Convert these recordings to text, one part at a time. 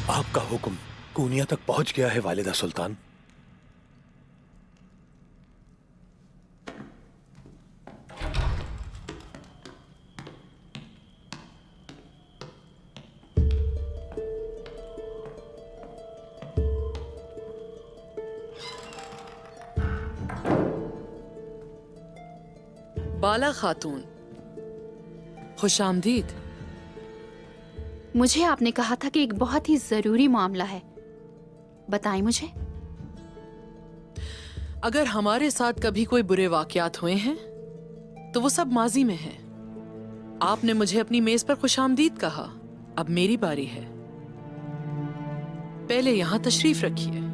आपका हुक्म कूनिया तक पहुंच गया है वालिदा सुल्तान। बाला खातून, खुशामदीद। मुझे आपने कहा था कि एक बहुत ही जरूरी मामला है, बताएं मुझे। अगर हमारे साथ कभी कोई बुरे वाकयात हुए हैं तो वो सब माजी में है। आपने मुझे अपनी मेज पर खुशामदीद कहा, अब मेरी बारी है। पहले यहां तशरीफ रखिए।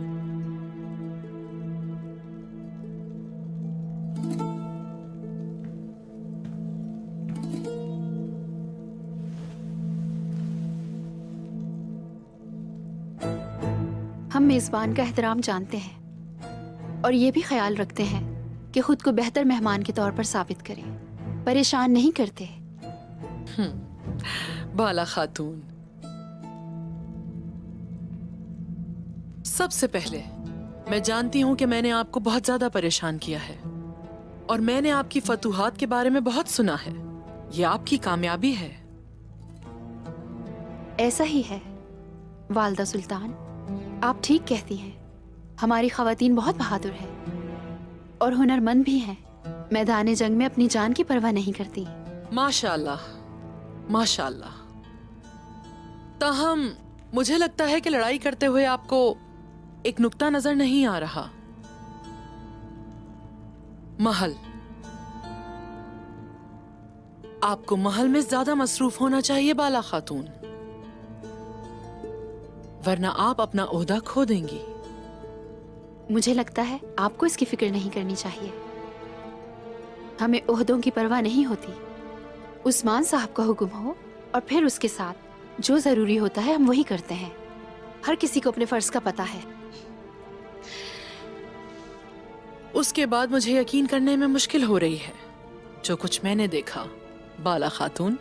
हम मेजबान का एहतराम जानते हैं और ये भी ख्याल रखते हैं कि खुद को बेहतर मेहमान के तौर पर साबित करें, परेशान नहीं करते। बाला खातून, सबसे पहले मैं जानती हूं कि मैंने आपको बहुत ज्यादा परेशान किया है और मैंने आपकी फतूहात के बारे में बहुत सुना है। यह आपकी कामयाबी है। ऐसा ही है वालिदा सुल्तान, आप ठीक कहती हैं। हमारी ख़वातीन बहुत बहादुर है और हुनरमंद भी हैं। मैदान जंग में अपनी जान की परवाह नहीं करती। माशाअल्लाह, माशाअल्लाह। ताहम मुझे लगता है कि लड़ाई करते हुए आपको एक नुक्ता नजर नहीं आ रहा। महल। आपको महल में ज्यादा मसरूफ होना चाहिए बाला खातून, वरना आप अपना ओहदा खो देंगी। मुझे लगता है आपको इसकी फिक्र नहीं करनी चाहिए। हमें ओहदों की परवाह नहीं होती। उस्मान साहब का हुक्म हो और फिर उसके साथ जो जरूरी होता है हम वही करते हैं। हर किसी को अपने फर्ज का पता है। उसके बाद मुझे यकीन करने में मुश्किल हो रही है जो कुछ मैंने देखा। बाला खातून,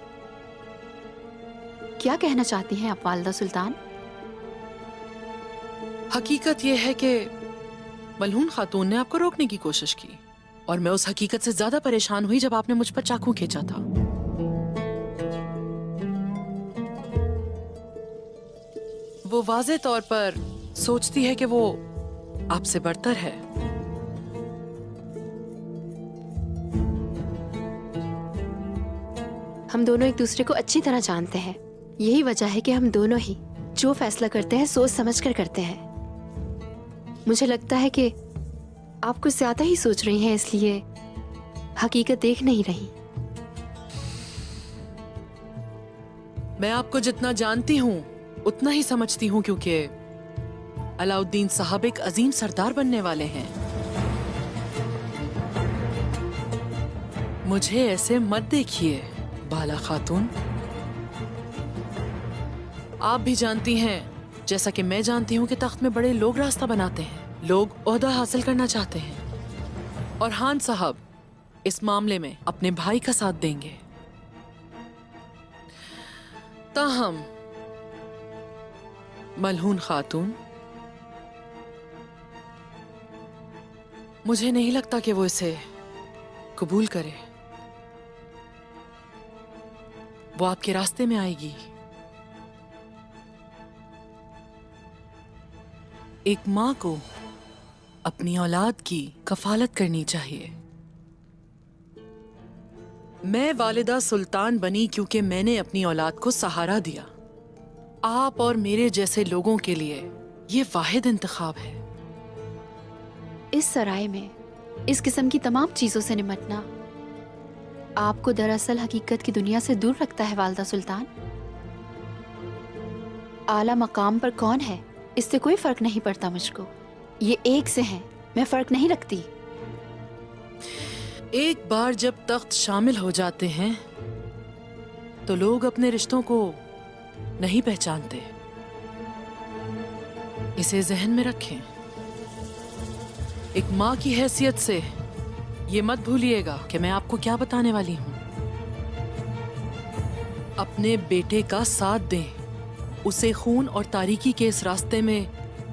क्या कहना चाहती हैं आप वालिदा सुल्तान? हकीकत यह है कि मलहून खातून ने आपको रोकने की कोशिश की और मैं उस हकीकत से ज्यादा परेशान हुई जब आपने मुझ पर चाकू खींचा था। वो वाज़े तौर पर सोचती है कि वो आपसे बढ़तर है। हम दोनों एक दूसरे को अच्छी तरह जानते हैं। यही वजह है कि हम दोनों ही जो फैसला करते हैं सोच समझ कर करते हैं। मुझे लगता है कि आप कुछ ज्यादा ही सोच रही हैं, इसलिए हकीकत देख नहीं रही। मैं आपको जितना जानती हूँ उतना ही समझती हूँ, क्योंकि अलाउद्दीन साहब एक अजीम सरदार बनने वाले हैं। मुझे ऐसे मत देखिए बाला खातून। आप भी जानती हैं, जैसा कि मैं जानती हूँ, कि तख्त में बड़े लोग रास्ता बनाते हैं। लोग ओहदा हासिल करना चाहते हैं और खान साहब इस मामले में अपने भाई का साथ देंगे। ताहम मलहून खातून, मुझे नहीं लगता कि वो इसे कबूल करे। वो आपके रास्ते में आएगी। एक माँ को अपनी औलाद की कफालत करनी चाहिए। मैं वालिदा सुल्तान बनी क्योंकि मैंने अपनी औलाद को सहारा दिया। आप और मेरे जैसे लोगों के लिए ये वाहिद इंतखाब है। इस सराय में इस किस्म की तमाम चीजों से निपटना आपको दरअसल हकीकत की दुनिया से दूर रखता है वालिदा सुल्तान। आला मकाम पर कौन है इससे कोई फर्क नहीं पड़ता मुझको। ये एक से हैं, मैं फर्क नहीं रखती। एक बार जब तख्त शामिल हो जाते हैं तो लोग अपने रिश्तों को नहीं पहचानते। इसे जहन में रखें। एक माँ की हैसियत से ये मत भूलिएगा कि मैं आपको क्या बताने वाली हूं। अपने बेटे का साथ दें उसे खून और तारीकी के इस रास्ते में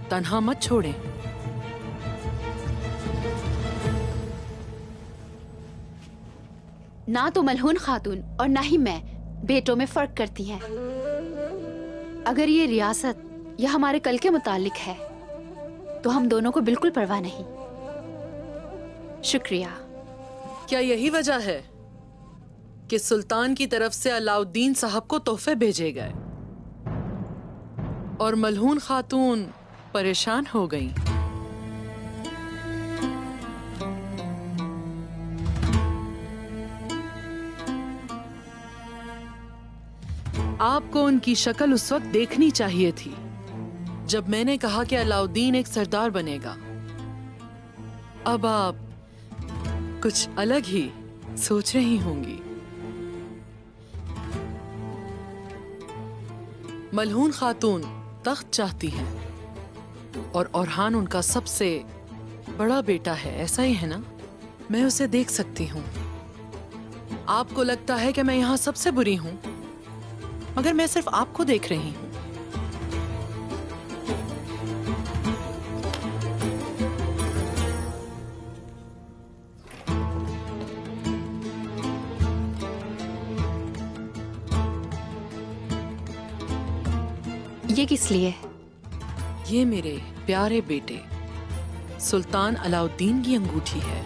तन्हा मत छोड़ें। ना तो मलहून खातून और ना ही मैं बेटों में फर्क करती हैं। अगर ये रियासत या हमारे कल के मुतालिक है तो हम दोनों को बिल्कुल परवाह नहीं। शुक्रिया। क्या यही वजह है कि सुल्तान की तरफ से अलाउद्दीन साहब को तोहफे भेजे गए और मलहून खातून परेशान हो गईं? आपको उनकी शक्ल उस वक्त देखनी चाहिए थी जब मैंने कहा कि अलाउद्दीन एक सरदार बनेगा। अब आप कुछ अलग ही सोच रही होंगी। मलहून खातून तख्त चाहती हैं और ओरहान उनका सबसे बड़ा बेटा है, ऐसा ही है ना? मैं उसे देख सकती हूँ। आपको लगता है कि मैं यहाँ सबसे बुरी हूँ, मगर मैं सिर्फ आपको देख रही हूँ। ये किस लिए? ये मेरे प्यारे बेटे सुल्तान अलाउद्दीन की अंगूठी है।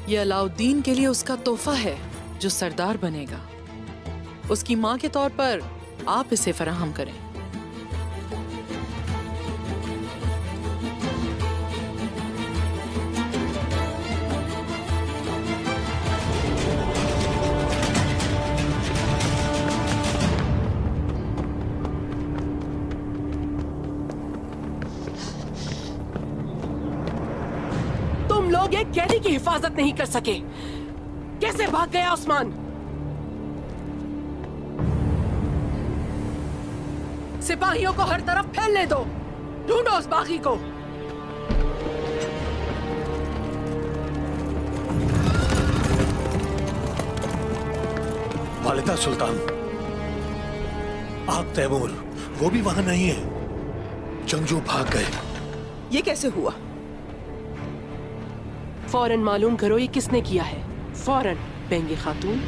ये अलाउद्दीन के लिए उसका तोहफा है जो सरदार बनेगा। उसकी मां के तौर पर आप इसे फराहम करें। तुम लोग एक कैदी की हिफाजत नहीं कर सके। कैसे भाग गया उस्मान? सिपाहियों को हर तरफ फैलने दो। ढूंढो उस बागी को। वालिदा सुल्तान, आप तैमूर वो भी वहां नहीं है। जंगजू भाग गए। ये कैसे हुआ? फौरन मालूम करो ये किसने किया है। फौरन बेंगे खातून।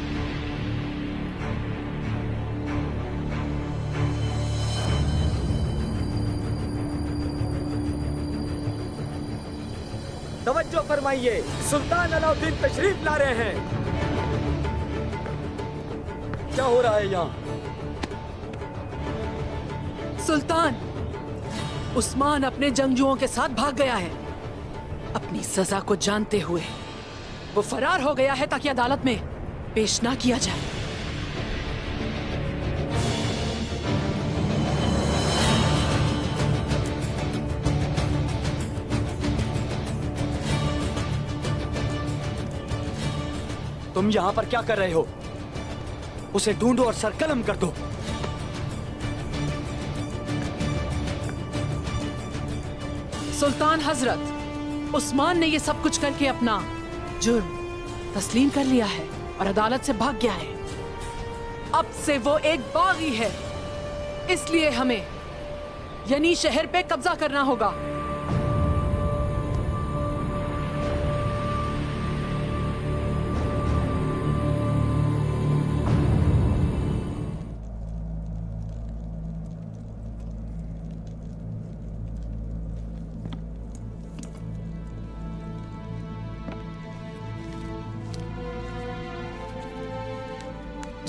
तवज्जो फरमाइए, सुल्तान अलाउद्दीन तशरीफ ला रहे हैं। क्या हो रहा है यहाँ? सुल्तान, उस्मान अपने जंगजुओं के साथ भाग गया है। अपनी सजा को जानते हुए वो फरार हो गया है ताकि अदालत में पेश ना किया जाए। तुम यहाँ पर क्या कर रहे हो? उसे ढूंढो और सरकलम कर दो। सुल्तान हजरत, उस्मान ने ये सब कुछ करके अपना जुर्म तस्लीम कर लिया है और अदालत से भाग गया है। अब से वो एक बागी है, इसलिए हमें यानी शहर पे कब्जा करना होगा।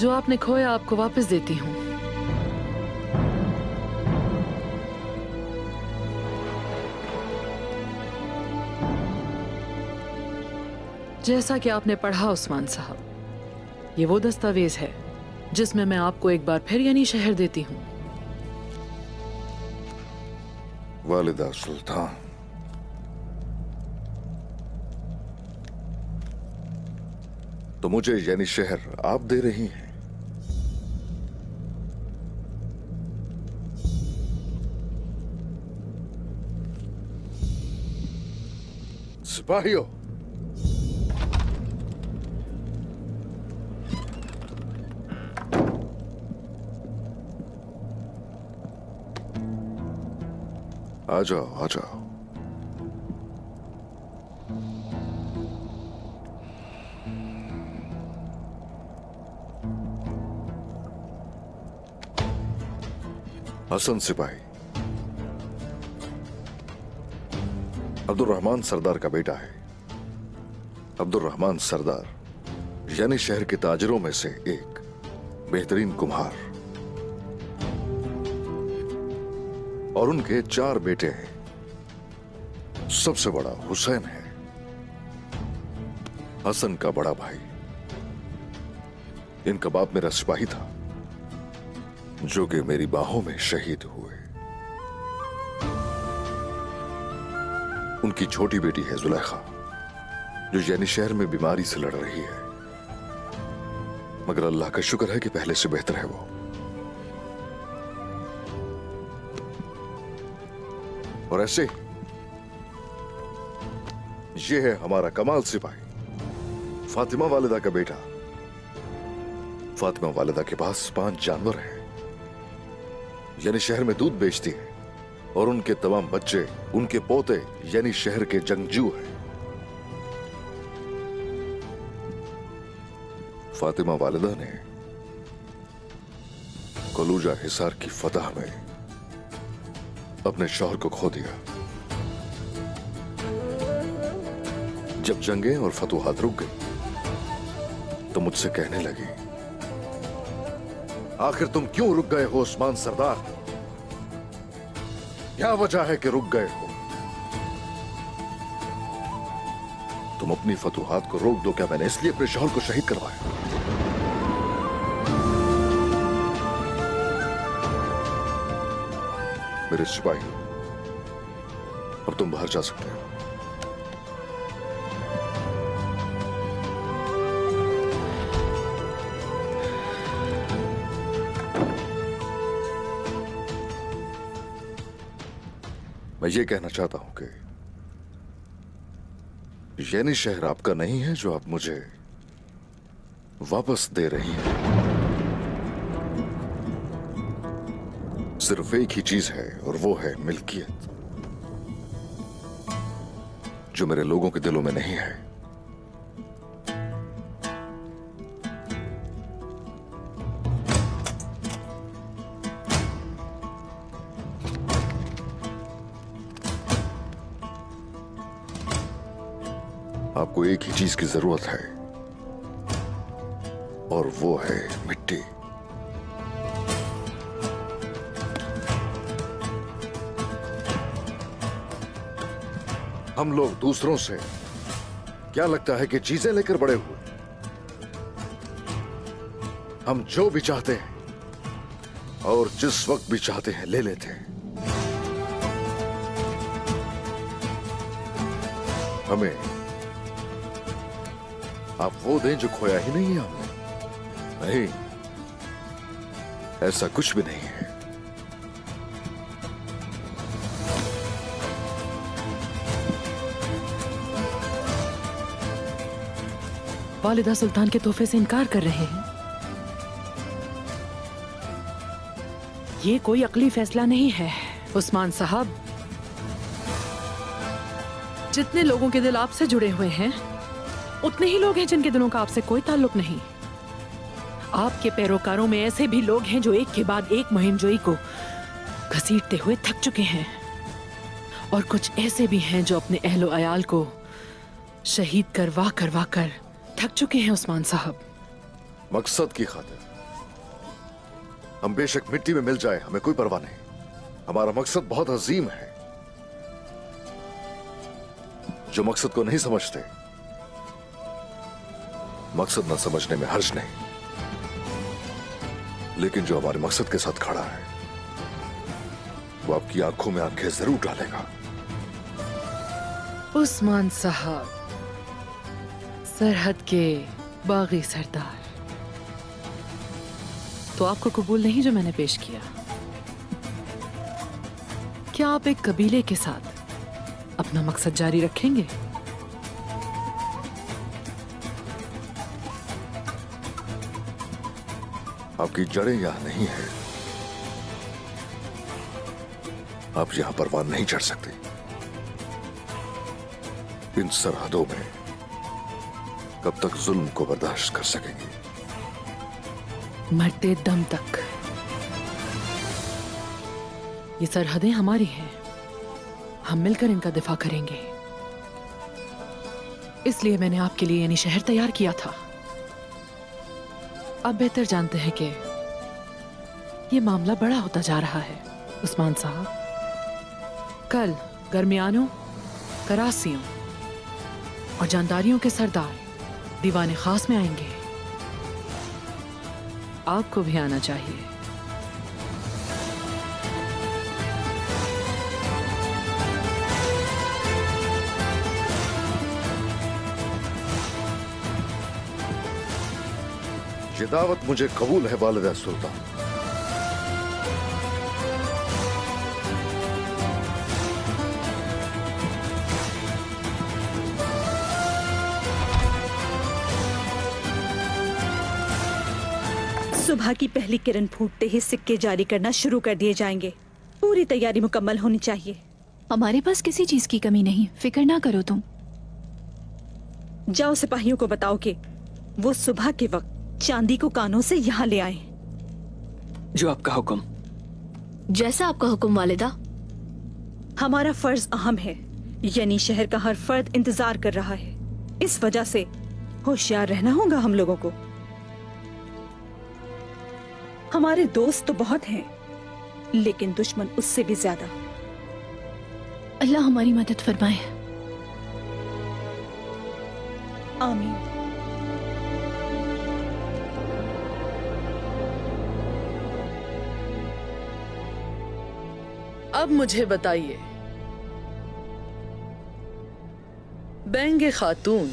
जो आपने खोया आपको वापस देती हूँ। जैसा कि आपने पढ़ा उस्मान साहब, ये वो दस्तावेज है जिसमें मैं आपको एक बार फिर यानी शहर देती हूँ। वालिदा सुल्तान, तो मुझे यानी शहर आप दे रही हैं? सिपाहियों, आ जाओ आ जाओ। हसन सिपाही अब्दुल रहमान सरदार का बेटा है। अब्दुल रहमान सरदार यानी शहर के ताजरों में से एक बेहतरीन कुम्हार, और उनके 4 बेटे हैं। सबसे बड़ा हुसैन है, हसन का बड़ा भाई। इनका बाप मेरा सिपाही था जो कि मेरी बाहों में शहीद हुए। उनकी छोटी बेटी है जुलेखा, जो यानी शहर में बीमारी से लड़ रही है, मगर अल्लाह का शुक्र है कि पहले से बेहतर है वो। और ऐसे ये है हमारा कमाल सिपाही, फातिमा वालिदा का बेटा। फातिमा वालिदा के पास 5 जानवर हैं, यानी शहर में दूध बेचती है, और उनके तमाम बच्चे उनके पोते यानी शहर के जंगजू हैं। फातिमा वालिदा ने कलूजा हिसार की फतह में अपने शौहर को खो दिया। जब जंगें और फतूहात रुक गई तो मुझसे कहने लगी, आखिर तुम क्यों रुक गए हो उस्मान सरदार? क्या वजह है कि रुक गए हो? तुम अपनी फतूहात को रोक दो। क्या मैंने इसलिए अपने शौहर को शहीद करवाया? मेरे सिपाही, अब तुम बाहर जा सकते हो। मैं ये कहना चाहता हूं कि यानी शहर आपका नहीं है जो आप मुझे वापस दे रही हैं। सिर्फ एक ही चीज है, और वो है मिल्कियत, जो मेरे लोगों के दिलों में नहीं है। आपको एक ही चीज की जरूरत है, और वो है मिट्टी। हम लोग दूसरों से क्या लगता है कि चीजें लेकर बड़े हुए। हम जो भी चाहते हैं और जिस वक्त भी चाहते हैं ले लेते हैं। हमें आप वो दें जो खोया ही नहीं है हमने। नहीं, ऐसा कुछ भी नहीं है। वालिदा सुल्तान के तोहफे से इनकार कर रहे हैं। ये कोई अकली फैसला नहीं है उस्मान साहब। जितने लोगों के दिल आपसे जुड़े हुए हैं, उतने ही लोग हैं जिनके दिलों का आपसे कोई ताल्लुक नहीं। आपके पैरोकारों में ऐसे भी लोग हैं जो एक के बाद एक मुहिमजोई को घसीटते हुए थक चुके हैं, और कुछ ऐसे भी हैं जो अपने अहलो अयाल को शहीद करवा कर थक चुके हैं उस्मान साहब। मकसद की खातिर हम बेशक मिट्टी में मिल जाए, हमें कोई परवाह नहीं। हमारा मकसद बहुत अजीम है। जो मकसद को नहीं समझते, मकसद न समझने में हर्ज नहीं, लेकिन जो हमारे मकसद के साथ खड़ा है वो आपकी आंखों में आंखें जरूर डालेगा। उस्मान साहब, सरहद के बागी सरदार, तो आपको कबूल नहीं जो मैंने पेश किया? क्या आप एक कबीले के साथ अपना मकसद जारी रखेंगे? आपकी जड़ें यहां नहीं है, आप यहां परवान नहीं चढ़ सकते। इन सरहदों में कब तक जुल्म को बर्दाश्त कर सकेंगे? मरते दम तक। ये सरहदें हमारी हैं, हम मिलकर इनका दिफा करेंगे। इसलिए मैंने आपके लिए यानी शहर तैयार किया था। आप बेहतर जानते हैं कि ये मामला बड़ा होता जा रहा है उस्मान साहब। कल गर्मियानों, करासियों और जानदारियों के सरदार दीवाने खास में आएंगे। आपको भी आना चाहिए। ये दावत मुझे कबूल है वालिदा सुल्तान। सुबह की पहली किरण फूटते ही सिक्के जारी करना शुरू कर दिए जाएंगे। पूरी तैयारी मुकम्मल होनी चाहिए। हमारे पास किसी चीज की कमी नहीं, फिक्र ना करो तुम। जाओ सिपाहियों को बताओ कि वो सुबह के वक्त चांदी को कानों से यहाँ ले आए। जो आपका हुक्म। जैसा आपका हुक्म वालिदा। हमारा फर्ज अहम है, यानी शहर का हर फर्द इंतजार कर रहा है। इस वजह से होशियार रहना होगा हम लोगों को। हमारे दोस्त तो बहुत हैं, लेकिन दुश्मन उससे भी ज्यादा। अल्लाह हमारी मदद फरमाए। आमीन। अब मुझे बताइए, बेंगे खातून,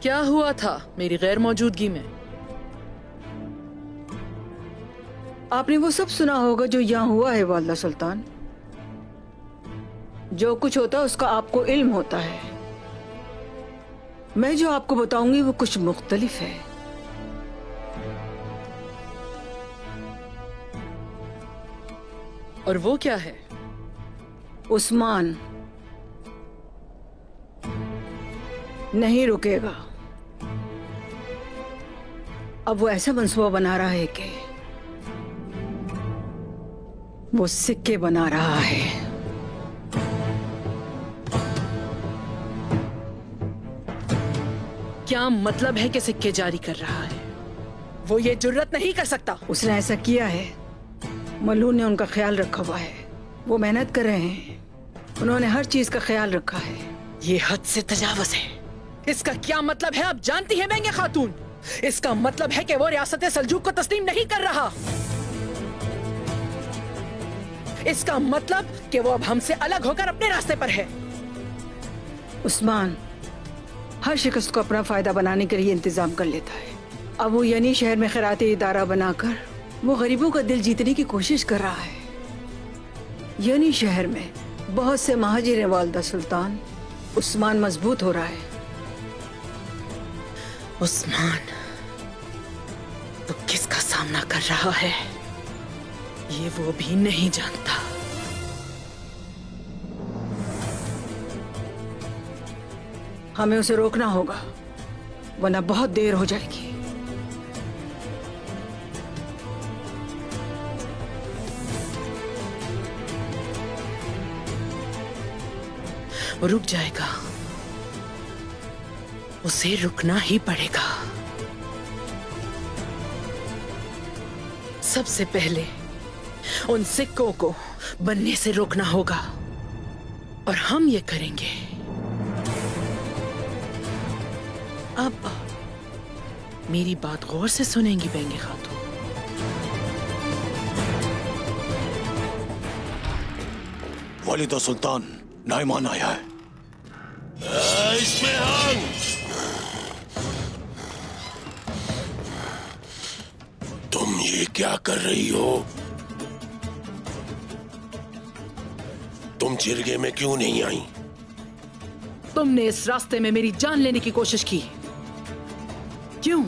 क्या हुआ था मेरी गैर मौजूदगी में? आपने वो सब सुना होगा जो यहाँ हुआ है वालिदा सुल्तान। जो कुछ होता है उसका आपको इल्म होता है। मैं जो आपको बताऊंगी वो कुछ मुख्तलिफ है। और वो क्या है? उस्मान नहीं रुकेगा। अब वो ऐसा मंसूबा बना रहा है कि वो सिक्के बना रहा है। क्या मतलब है कि सिक्के जारी कर रहा है? वो ये जुर्रत नहीं कर सकता। उसने ऐसा किया है। मलून ने उनका ख्याल रखा हुआ है। वो मेहनत कर रहे हैं। उन्होंने हर चीज का ख्याल रखा है। ये हद से तजावुज है। इसका क्या मतलब है आप जानती हैं बेंगे खातून? इसका मतलब है कि वो रियासत सल्जूक को तस्लीम नहीं कर रहा। इसका मतलब कि वो अब हमसे अलग होकर अपने रास्ते पर है। उस्मान हर शिकस्त को अपना फायदा बनाने के लिए इंतजाम कर लेता है। अब वो यानी शहर में खैराती इदारा बनाकर वो गरीबों का दिल जीतने की कोशिश कर रहा है। यानी शहर में बहुत से महाजिर हैं वालिदा सुल्तान। उस्मान मजबूत हो रहा है। उस्मान वो किसका सामना कर रहा है ये वो भी नहीं जानता। हमें उसे रोकना होगा, वरना बहुत देर हो जाएगी। वो रुक जाएगा। उसे रुकना ही पड़ेगा। सबसे पहले उन सिक्कों को बनने से रोकना होगा और हम ये करेंगे। अब मेरी बात गौर से सुनेंगी बेंगे खातून। वालिदा सुल्तान, नाइमान आया है। इसमें हम तुम ये क्या कर रही हो? तुम जिरगे में क्यों नहीं आई? तुमने इस रास्ते में मेरी जान लेने की कोशिश की। क्यों?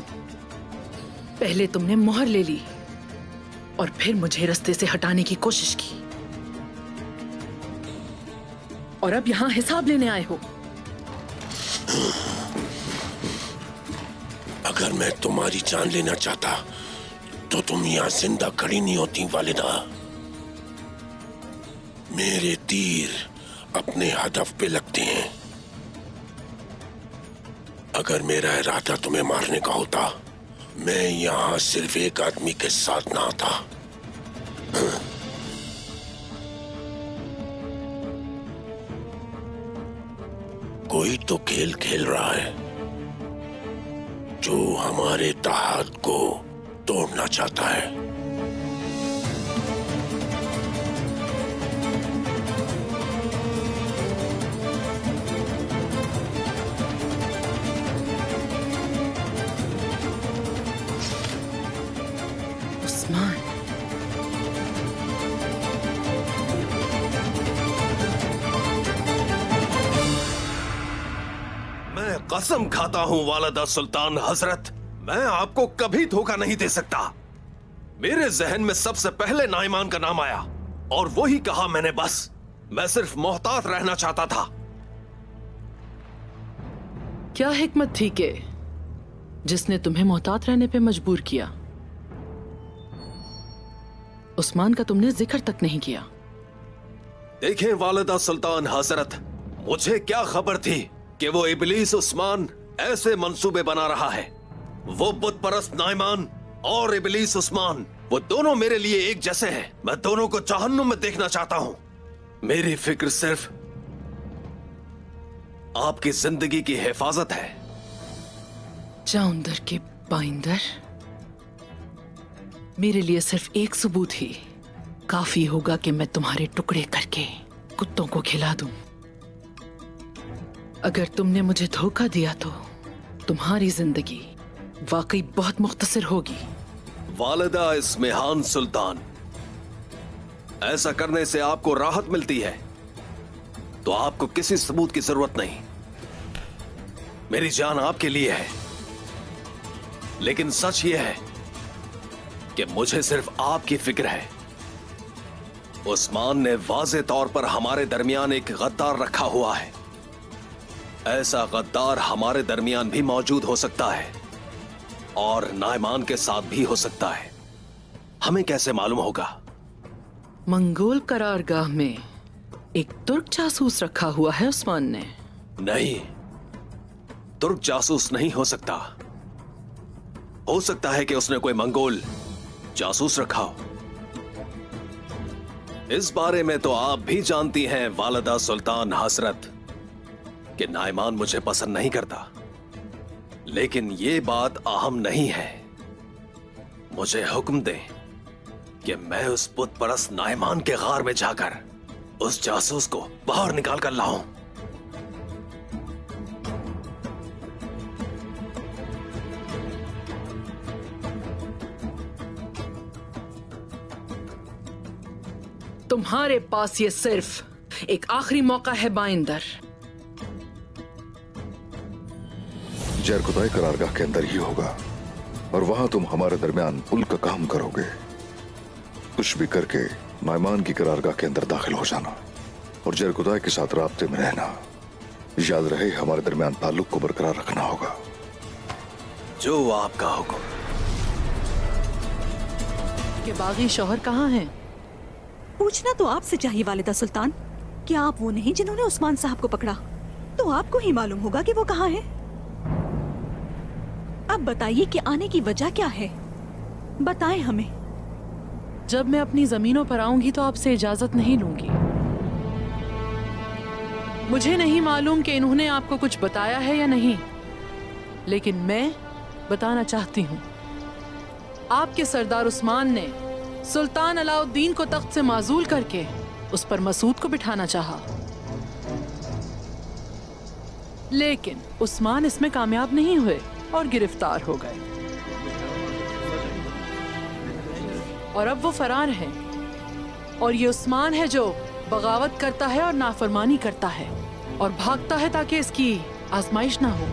पहले तुमने मोहर ले ली और फिर मुझे रास्ते से हटाने की कोशिश की। और अब यहाँ हिसाब लेने आए हो। अगर मैं तुम्हारी जान लेना चाहता तो तुम यहाँ जिंदा खड़ी नहीं होती वालिदा। मेरे तीर अपने हदफ पे लगते हैं। अगर मेरा इरादा तुम्हें मारने का होता, मैं यहाँ सिर्फ एक आदमी के साथ ना आता। कोई तो खेल खेल रहा है जो हमारे इत्तेहाद को तोड़ना चाहता है। उस्मान, मैं कसम खाता हूं वालिदा सुल्तान हजरत, मैं आपको कभी धोखा नहीं दे सकता। मेरे जहन में सबसे पहले नाइमान का नाम आया और वही कहा मैंने। बस मैं सिर्फ मोहतात रहना चाहता था। क्या हिकमत थी के जिसने तुम्हें मोहतात रहने पे मजबूर किया? उस्मान का तुमने जिक्र तक नहीं किया। देखें वालिदा सुल्तान हजरत, मुझे क्या खबर थी कि वो इबलीस उस्मान ऐसे मंसूबे बना रहा है। वो बुत परस्त नाइमान और इबलीस उस्मान, वो दोनों मेरे लिए एक जैसे हैं। मैं दोनों को जहन्नुम में देखना चाहता हूं। मेरी फिक्र सिर्फ आपकी जिंदगी की हिफाजत है। जाउंदर के बाइंदर, मेरे लिए सिर्फ एक सबूत ही काफी होगा कि मैं तुम्हारे टुकड़े करके कुत्तों को खिला दूं। अगर तुमने मुझे धोखा दिया तो तुम्हारी जिंदगी वाकई बहुत मुख्तसर होगी। वालिदा इस्मिहान सुल्तान, ऐसा करने से आपको राहत मिलती है तो आपको किसी सबूत की जरूरत नहीं। मेरी जान आपके लिए है, लेकिन सच यह है कि मुझे सिर्फ आपकी फिक्र है। उस्मान ने वाज़े तौर पर हमारे दरमियान एक गद्दार रखा हुआ है। ऐसा गद्दार हमारे दरमियान भी मौजूद हो सकता है और नाइमान के साथ भी हो सकता है। हमें कैसे मालूम होगा? मंगोल करारगाह में एक तुर्क जासूस रखा हुआ है उस्मान ने। नहीं, तुर्क जासूस नहीं हो सकता। हो सकता है कि उसने कोई मंगोल जासूस रखा हो। इस बारे में तो आप भी जानती हैं वालिदा सुल्तान हजरत कि नाइमान मुझे पसंद नहीं करता, लेकिन ये बात अहम नहीं है। मुझे हुक्म दें कि मैं उस बुत परस्त नाइमान के गार में जाकर उस जासूस को बाहर निकाल कर लाऊं। तुम्हारे पास ये सिर्फ एक आखिरी मौका है बाइंदर। जरकुदाई करारगाह के अंदर ही होगा और वहां तुम हमारे दरमियान पुल का काम करोगे। कुछ भी करके नाइमान की करारगाह के अंदर दाखिल हो जाना और जरकुदाई के साथ राब्ते में रहना। याद रहे, हमारे दरमियान ताल्लुक को बरकरार रखना होगा। जो आपका हुक्म। के बागी शौहर कहाँ हैं? पूछना तो आपसे चाहिए वालिदा सुल्तान। क्या आप वो नहीं जिन्होंने उस्मान साहब को पकड़ा? तो आपको ही मालूम होगा कि वो कहाँ है। अब बताइए कि आने की वजह क्या है, बताएं हमें। जब मैं अपनी जमीनों पर आऊंगी तो आपसे इजाजत नहीं लूंगी। मुझे नहीं मालूम कि इन्होंने आपको कुछ बताया है या नहीं, लेकिन मैं बताना चाहती हूँ। आपके सरदार उस्मान ने सुल्तान अलाउद्दीन को तख्त से माजूल करके उस पर मसूद को बिठाना चाहा, लेकिन उस्मान इसमें कामयाब नहीं हुए और गिरफ्तार हो गए। और अब वो फरार हैं। और ये उस्मान है जो बगावत करता है और नाफरमानी करता है और भागता है ताकि इसकी आजमाइश ना हो।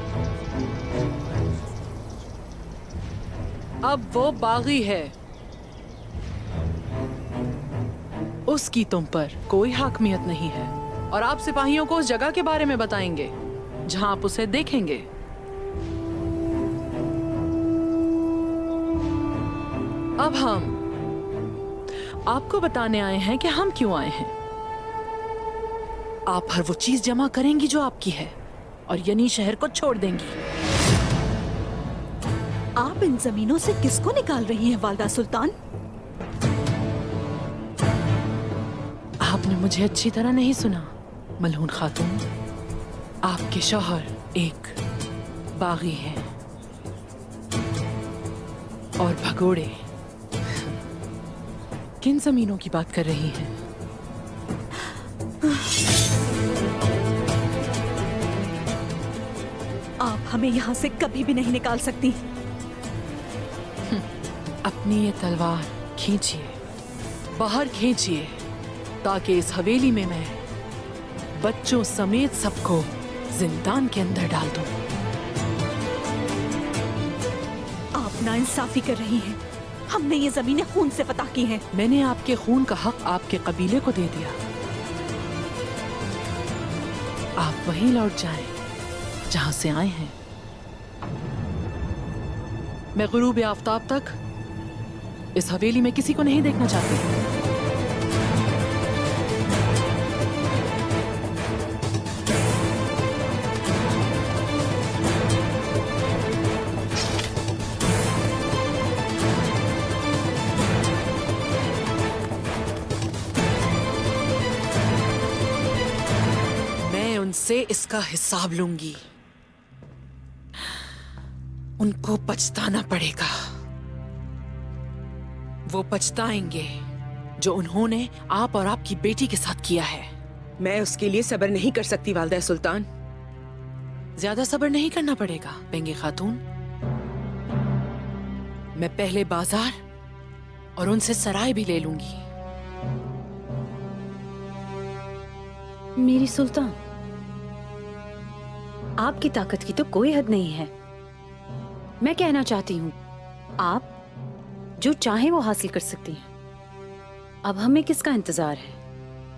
अब वो बागी है, उसकी तुम पर कोई हाकमियत नहीं है। और आप सिपाहियों को उस जगह के बारे में बताएंगे जहां आप उसे देखेंगे। अब हम आपको बताने आए हैं कि हम क्यों आए हैं। आप हर वो चीज जमा करेंगी जो आपकी है और यनी शहर को छोड़ देंगी। आप इन जमीनों से किसको निकाल रही हैं वालदा सुल्तान? आपने मुझे अच्छी तरह नहीं सुना मलहून खातून। आपके शौहर एक बागी हैं और भगोड़े। किन जमीनों की बात कर रही हैं? आप हमें यहाँ से कभी भी नहीं निकाल सकती। अपनी ये तलवार खींचिए, बाहर खींचिए, ताकि इस हवेली में मैं बच्चों समेत सबको जिंदान के अंदर डाल दूं। आप नाइंसाफी कर रही हैं। हमने ये जमीनें खून से फतह की हैं। मैंने आपके खून का हक आपके कबीले को दे दिया। आप वहीं लौट जाएं जहां से आए हैं। मैं गुरूब आफताब तक इस हवेली में किसी को नहीं देखना चाहती। मैं उनसे इसका हिसाब लूंगी। उनको पछताना पड़ेगा। वो पछताएंगे जो उन्होंने आप और आपकी बेटी के साथ किया है। मैं उसके लिए सब्र नहीं कर सकती वालदा सुल्तान। ज्यादा सब्र नहीं करना पड़ेगा बेंगे खातून। मैं पहले बाजार और उनसे सराय भी ले लूंगी। मेरी सुल्तान, आपकी ताकत की तो कोई हद नहीं है। मैं कहना चाहती हूँ, आप जो चाहे वो हासिल कर सकती हैं। अब हमें किसका इंतजार है?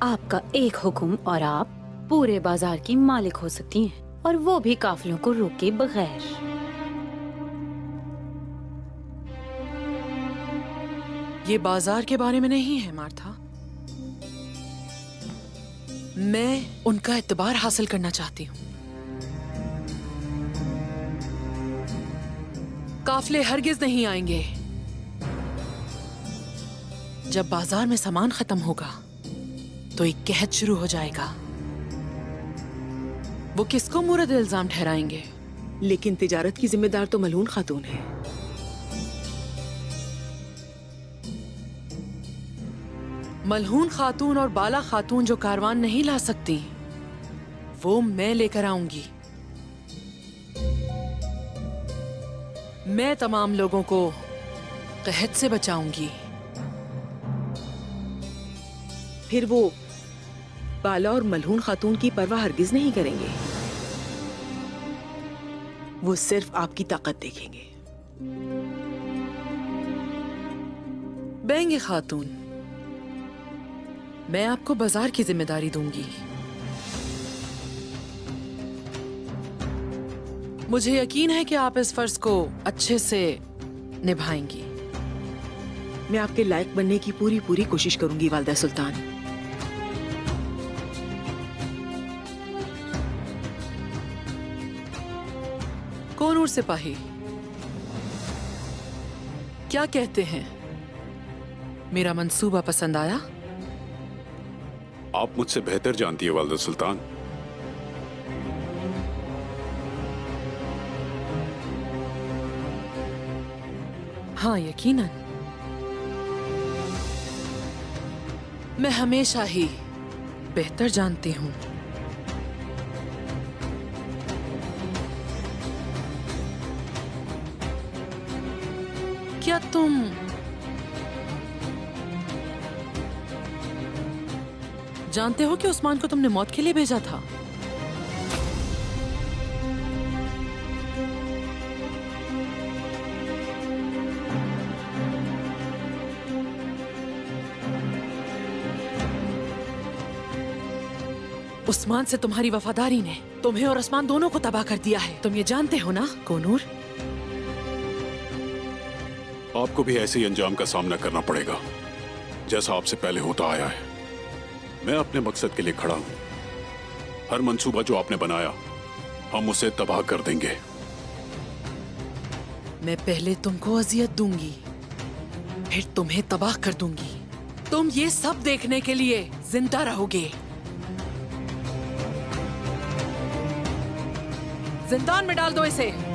आपका एक हुक्म और आप पूरे बाजार की मालिक हो सकती हैं, और वो भी काफिलों को रोके बगैर। ये बाजार के बारे में नहीं है मार्था। मैं उनका एतबार हासिल करना चाहती हूँ। काफिले हरगिज नहीं आएंगे। जब बाजार में सामान खत्म होगा तो एक कहत शुरू हो जाएगा। वो किसको मुरद इल्जाम ठहराएंगे? लेकिन तिजारत की जिम्मेदार तो मलहून खातून है। मलहून खातून और बाला खातून जो कारवान नहीं ला सकती, वो मैं लेकर आऊंगी। मैं तमाम लोगों को कहत से बचाऊंगी। फिर वो बाला और मलहून खातून की परवाह हरगिज नहीं करेंगे। वो सिर्फ आपकी ताकत देखेंगे। बेंगे खातून, मैं आपको बाजार की जिम्मेदारी दूंगी। मुझे यकीन है कि आप इस फर्ज को अच्छे से निभाएंगी। मैं आपके लायक बनने की पूरी कोशिश करूंगी वालदा सुल्तान। कोनूर सिपाही, क्या कहते हैं? मेरा मंसूबा पसंद आया? आप मुझसे बेहतर जानती है वालदा सुल्तान। हाँ, यकीनन। मैं हमेशा ही बेहतर जानती हूँ। क्या तुम जानते हो कि उस्मान को तुमने मौत के लिए भेजा था? उस्मान से तुम्हारी वफादारी ने तुम्हें और उस्मान दोनों को तबाह कर दिया है। तुम ये जानते हो ना कोनूर? आपको भी ऐसे ही अंजाम का सामना करना पड़ेगा जैसा आपसे पहले होता आया है। मैं अपने मकसद के लिए खड़ा हूं। हर मंसूबा जो आपने बनाया हम उसे तबाह कर देंगे। मैं पहले तुमको अजियत दूंगी, फिर तुम्हें तबाह कर दूंगी। तुम ये सब देखने के लिए जिंदा रहोगे। जिंदान में डाल दो इसे।